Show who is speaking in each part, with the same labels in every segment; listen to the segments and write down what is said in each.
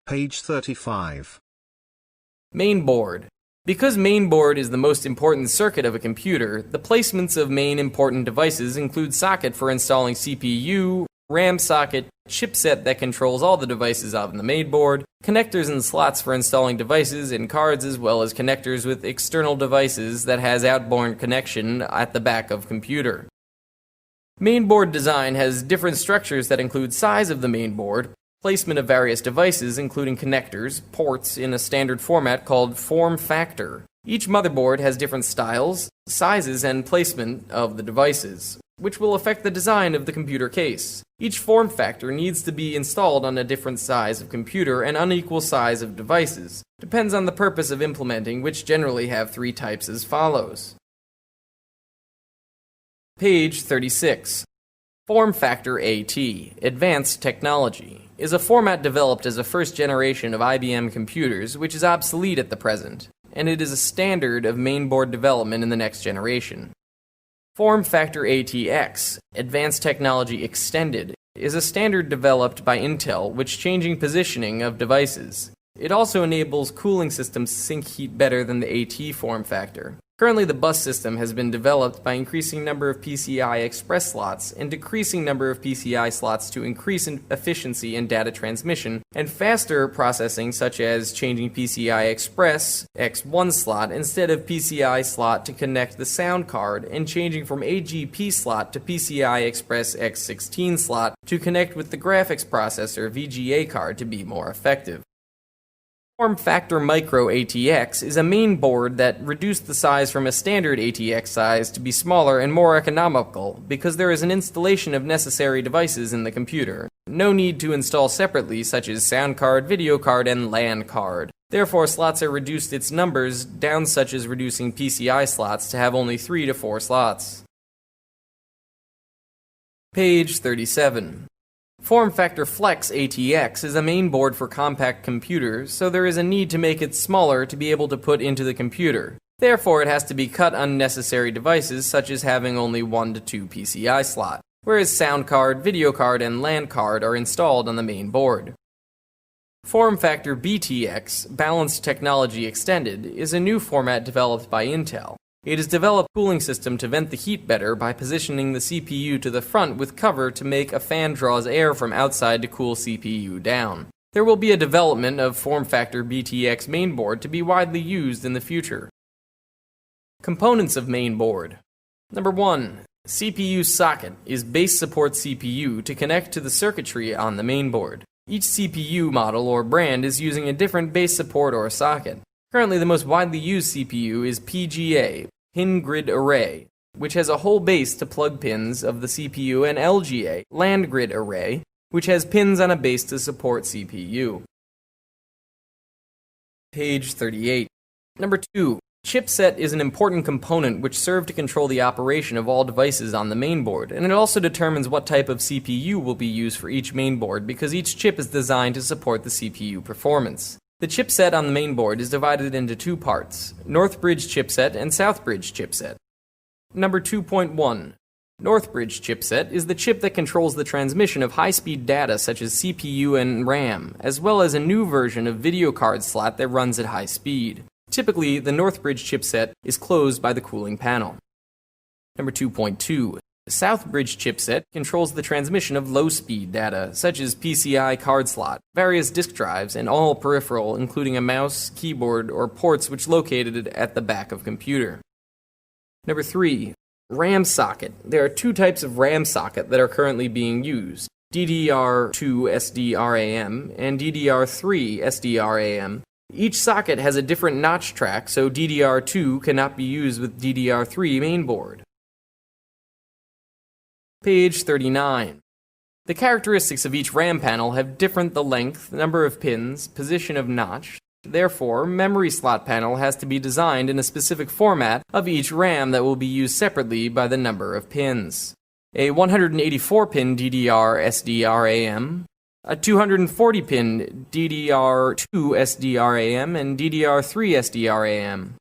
Speaker 1: Page 35.
Speaker 2: Mainboard. Because mainboard is the most important circuit of a computer, the placements of main important devices include socket for installing CPU, RAM socket, chipset that controls all the devices on the mainboard, connectors and slots for installing devices and cards, as well as connectors with external devices that has outboard connection at the back of computer. Mainboard design has different structures that include size of the mainboard, placement of various devices including connectors, ports in a standard format called form factor. Each motherboard has different styles, sizes, and placement of the devices, which will affect the design of the computer case. Each form factor needs to be installed on a different size of computer and unequal size of devices. Depends on the purpose of implementing, which generally have three types as follows. Page 36. Form Factor AT, Advanced Technology, is a format developed as a first generation of IBM computers which is obsolete at the present, and it is a standard of mainboard development in the next generation. Form Factor ATX, Advanced Technology Extended, is a standard developed by Intel which changing positioning of devices. It also enables cooling systems to sink heat better than the AT form factor. Currently, the bus system has been developed by increasing number of PCI Express slots and decreasing number of PCI slots to increase efficiency in data transmission and faster processing, such as changing PCI Express X1 slot instead of PCI slot to connect the sound card and changing from AGP slot to PCI Express X16 slot to connect with the graphics processor VGA card to be more effective. Form Factor Micro ATX is a mainboard that reduced the size from a standard ATX size to be smaller and more economical because there is an installation of necessary devices in the computer. No need to install separately, such as sound card, video card, and LAN card. Therefore, slots are reduced its numbers down, such as reducing PCI slots to have only 3 to 4 slots. Page 37. Form Factor Flex ATX is a mainboard for compact computers, so there is a need to make it smaller to be able to put into the computer. Therefore, it has to be cut unnecessary devices such as having only 1 to 2 PCI slot, whereas sound card, video card, and LAN card are installed on the main board. Form Factor BTX, Balanced Technology Extended, is a new format developed by Intel. It has developed a cooling system to vent the heat better by positioning the CPU to the front with cover to make a fan draws air from outside to cool CPU down. There will be a development of Form Factor BTX mainboard to be widely used in the future. Components of mainboard. Number 1. CPU socket is base support CPU to connect to the circuitry on the mainboard. Each CPU model or brand is using a different base support or socket. Currently, the most widely used CPU is PGA, Pin Grid Array, which has a whole base to plug pins of the CPU, and LGA, Land Grid Array, which has pins on a base to support CPU. Page 38. Number 2. Chipset is an important component which serves to control the operation of all devices on the mainboard, and it also determines what type of CPU will be used for each mainboard because each chip is designed to support the CPU performance. The chipset on the mainboard is divided into 2 parts, Northbridge Chipset and Southbridge Chipset. Number 2.1. Northbridge Chipset is the chip that controls the transmission of high-speed data such as CPU and RAM, as well as a new version of video card slot that runs at high speed. Typically, the Northbridge chipset is closed by the cooling panel. Number 2.2. The Southbridge chipset controls the transmission of low-speed data, such as PCI card slot, various disk drives, and all peripheral, including a mouse, keyboard, or ports which located at the back of computer. Number 3. RAM socket. There are 2 types of RAM socket that are currently being used, DDR2 SDRAM and DDR3 SDRAM. Each socket has a different notch track, so DDR2 cannot be used with DDR3 mainboard. Page 39. The characteristics of each RAM panel have different the length, number of pins, position of notch. Therefore, memory slot panel has to be designed in a specific format of each RAM that will be used separately by the number of pins. A 184-pin DDR SDRAM, a 240-pin DDR2 SDRAM, and DDR3 SDRAM.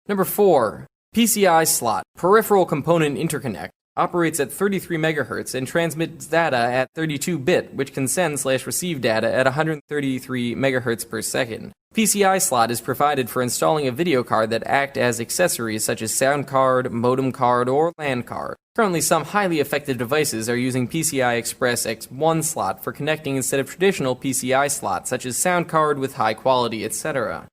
Speaker 2: Number 4. PCI slot, peripheral component interconnect, operates at 33 MHz and transmits data at 32-bit, which can send/receive data at 133 MHz per second. PCI slot is provided for installing a video card that act as accessories such as sound card, modem card, or LAN card. Currently, some highly effective devices are using PCI Express X1 slot for connecting instead of traditional PCI slots such as sound card with high quality, etc.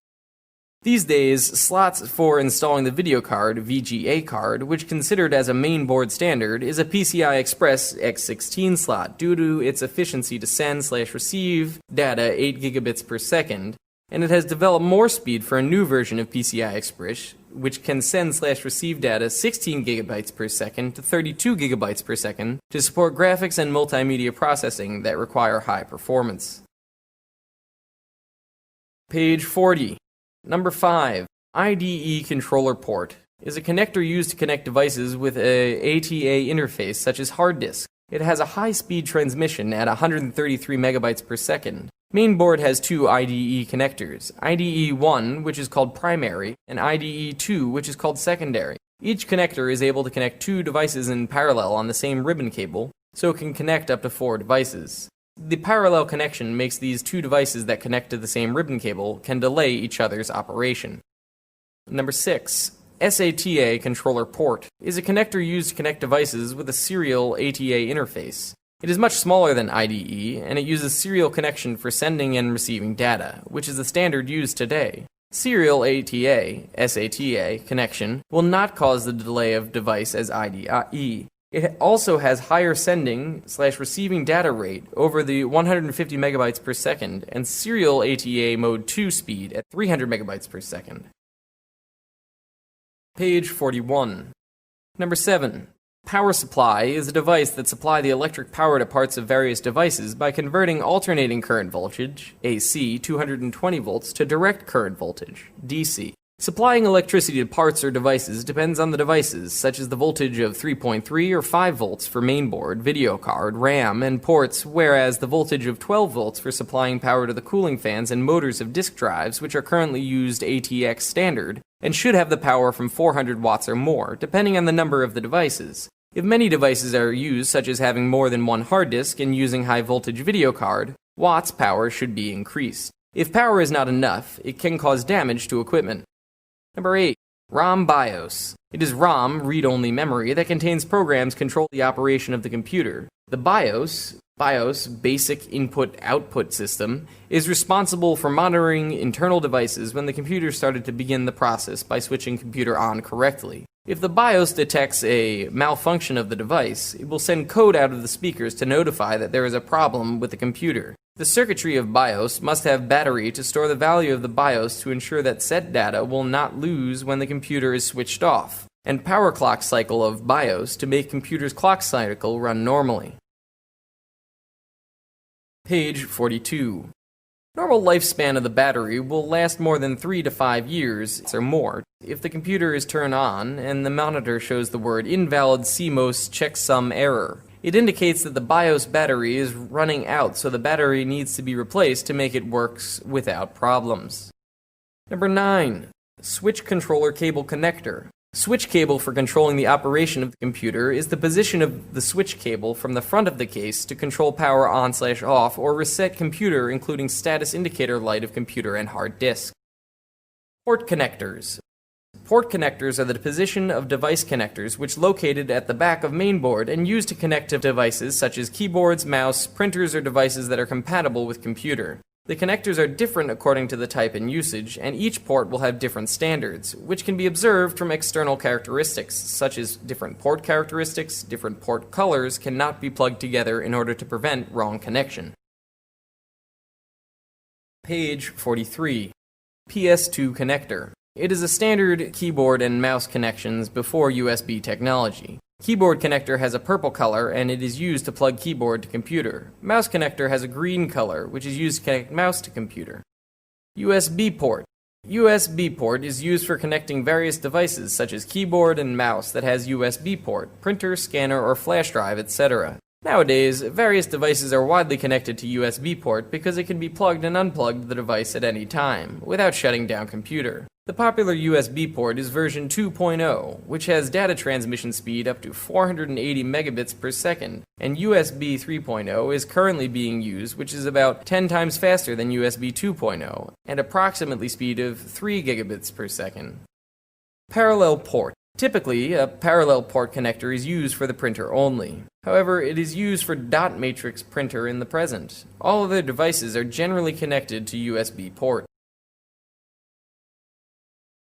Speaker 2: These days, slots for installing the video card, VGA card, which considered as a mainboard standard, is a PCI Express X16 slot due to its efficiency to send/receive data 8 gigabits per second, and it has developed more speed for a new version of PCI Express, which can send/receive data 16 gigabytes per second to 32 gigabytes per second to support graphics and multimedia processing that require high performance. Page 40. Number 5. IDE controller port is a connector used to connect devices with a ATA interface such as hard disk. It has a high-speed transmission at 133 megabytes per second. Mainboard has two IDE connectors, IDE 1, which is called primary, and IDE 2, which is called secondary. Each connector is able to connect two devices in parallel on the same ribbon cable, so it can connect up to 4 devices. The parallel connection makes these two devices that connect to the same ribbon cable can delay each other's operation. Number 6. SATA controller port is a connector used to connect devices with a serial ATA interface. It is much smaller than IDE, and it uses serial connection for sending and receiving data, which is the standard used today. Serial ATA, SATA, connection will not cause the delay of device as IDE. It also has higher sending/receiving data rate over the 150 megabytes per second and serial ATA mode 2 speed at 300 megabytes per second. Page 41. Number 7. Power supply is a device that supplies the electric power to parts of various devices by converting alternating current voltage, AC 220 volts, to direct current voltage, DC. Supplying electricity to parts or devices depends on the devices, such as the voltage of 3.3 or 5 volts for mainboard, video card, RAM, and ports, whereas the voltage of 12 volts for supplying power to the cooling fans and motors of disk drives, which are currently used ATX standard, and should have the power from 400 watts or more, depending on the number of the devices. If many devices are used, such as having more than one hard disk and using high voltage video card, watts power should be increased. If power is not enough, it can cause damage to equipment. Number 8. ROM BIOS. It is ROM, read-only memory, that contains programs control the operation of the computer. The BIOS, Basic Input-Output System, is responsible for monitoring internal devices when the computer started to begin the process by switching computer on correctly. If the BIOS detects a malfunction of the device, it will send code out of the speakers to notify that there is a problem with the computer. The circuitry of BIOS must have battery to store the value of the BIOS to ensure that set data will not lose when the computer is switched off, and power clock cycle of BIOS to make computer's clock cycle run normally. Page 42. Normal lifespan of the battery will last more than 3 to 5 years or more if the computer is turned on and the monitor shows the word invalid CMOS checksum error. It indicates that the BIOS battery is running out, so the battery needs to be replaced to make it work without problems. Number 9. Switch controller cable connector. Switch cable for controlling the operation of the computer is the position of the switch cable from the front of the case to control power on/off or reset computer, including status indicator light of computer and hard disk. Port connectors. Port connectors are the position of device connectors which located at the back of mainboard and used to connect to devices such as keyboards, mouse, printers, or devices that are compatible with computer. The connectors are different according to the type and usage, and each port will have different standards, which can be observed from external characteristics, such as different port characteristics. Different port colors cannot be plugged together in order to prevent wrong connection. Page 43. Ps2 Connector. It is a standard keyboard and mouse connections before USB technology. Keyboard connector has a purple color and it is used to plug keyboard to computer. Mouse connector has a green color, which is used to connect mouse to computer. USB port. USB port is used for connecting various devices such as keyboard and mouse that has USB port, printer, scanner, or flash drive, etc. Nowadays, various devices are widely connected to USB port because it can be plugged and unplugged the device at any time, without shutting down computer. The popular USB port is version 2.0, which has data transmission speed up to 480 megabits per second, and USB 3.0 is currently being used, which is about 10 times faster than USB 2.0, and approximately speed of 3 gigabits per second. Parallel port. Typically, a parallel port connector is used for the printer only. However, it is used for dot matrix printer in the present. All other devices are generally connected to USB port.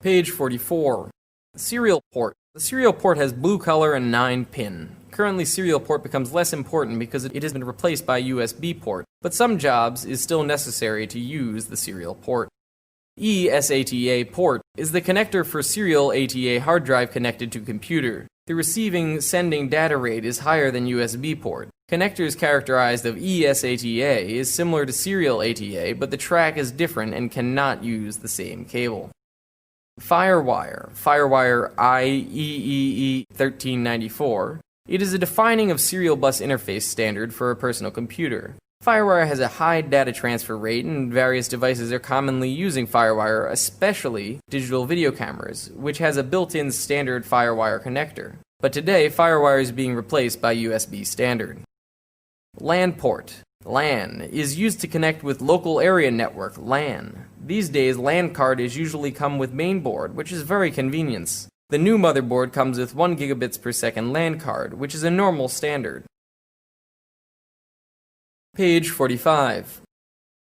Speaker 2: Page 44. Serial port. The serial port has blue color and 9-pin. Currently, serial port becomes less important because it has been replaced by USB port, but some jobs is still necessary to use the serial port. eSATA port is the connector for serial ATA hard drive connected to computer. The receiving-sending data rate is higher than USB port. Connectors characterized of eSATA is similar to serial ATA, but the track is different and cannot use the same cable. Firewire IEEE 1394. It is a defining of serial bus interface standard for a personal computer. Firewire has a high data transfer rate, and various devices are commonly using Firewire, especially digital video cameras, which has a built-in standard Firewire connector. But today, Firewire is being replaced by USB standard. Lan Port. LAN is used to connect with local area network, LAN. These days, LAN card is usually come with Mainboard, which is very convenient. The new motherboard comes with 1 gigabits per second LAN card, which is a normal standard. Page 45.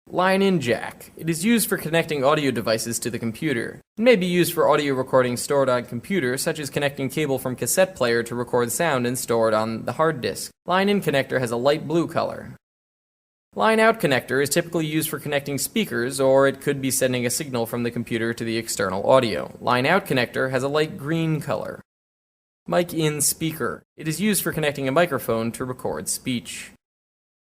Speaker 2: Line-in jack. It is used for connecting audio devices to the computer. It may be used for audio recording stored on computer, such as connecting cable from cassette player to record sound and store it on the hard disk. Line-in connector has a light blue color. Line-out connector is typically used for connecting speakers, or it could be sending a signal from the computer to the external audio. Line-out connector has a light green color. Mic-in speaker. It is used for connecting a microphone to record speech.